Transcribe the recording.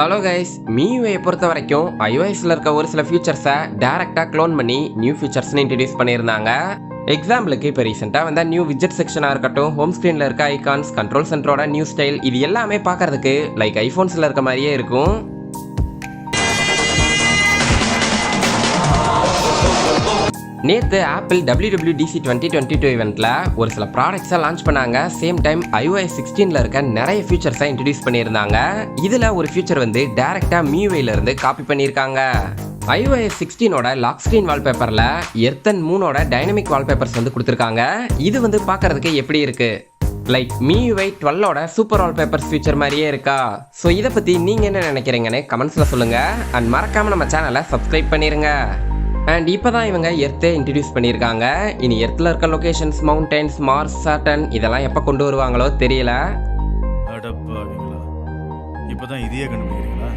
Hello guys, மியூஐ பொறுத்த வரைக்கும் iOSல இருக்க ஒரு சில ஃபீச்சர்ஸை டைரக்டா க்ளோன் பண்ணி நியூ ஃபீச்சர்ஸ்னு இன்ட்ரடியூஸ் பண்ணியிருந்தாங்க. எக்ஸாம்பிளுக்கு இப்போ ரீசெண்டாக வந்த நியூ விஜெட் செக்ஷனாக இருக்கட்டும், ஹோம் ஸ்க்ரீனில் இருக்க ஐகான்ஸ், கண்ட்ரோல் சென்டரோட நியூ ஸ்டைல், இது எல்லாமே பார்க்கறதுக்கு லைக் ஐஃபோன்ஸில் இருக்க மாதிரியே இருக்கும். நேற்று ஆப்பிள் WWDC 2022 ஈவெண்ட்ல ஒரு சில ப்ராடக்ட்ஸை லான்ச் பண்ணாங்க. சேம் டைம் iOS 16ல இருக்க நிறைய ஃபீச்சர்ஸை இன்ட்ரடியூஸ் பண்ணியிருந்தாங்க. இதுல ஒரு ஃபீச்சர் வந்து டைரக்டா மியூஐல இருந்து காப்பி பண்ணியிருக்காங்க. iOS 16ஓட LockScreen வால்பேப்பர்ல எர்த்தன் 3ஓட டைனமிக் வால்பேப்பர்ஸ் வந்து கொடுத்துருக்காங்க. இது வந்து பார்க்கறதுக்கு எப்படி இருக்கு, லைக் Miui 12ஓட சூப்பர் வால்பேப்பர்ஸ் ஃபீச்சர் மாதிரியே இருக்கா? ஸோ இதை பத்தி நீங்க என்ன நினைக்கிறீங்கன்னு கமெண்ட்ஸ்ல சொல்லுங்க. அண்ட் மறக்காம நம்ம சேனலை சப்ஸ்கிரைப் பண்ணிருங்க. அண்ட் இப்போ தான் இவங்க எர்த்தை இன்ட்ரடியூஸ் பண்ணியிருக்காங்க. இனி எர்த்தில் இருக்க லொகேஷன்ஸ், மவுண்டன்ஸ், மார்ஸ், சாட்டர்ன் இதெல்லாம் எப்போ கொண்டு வருவாங்களோ தெரியல. அடப்பாவீங்களா, இப்போதான் இதையே கண்டுபிடிக்கிறீங்களா?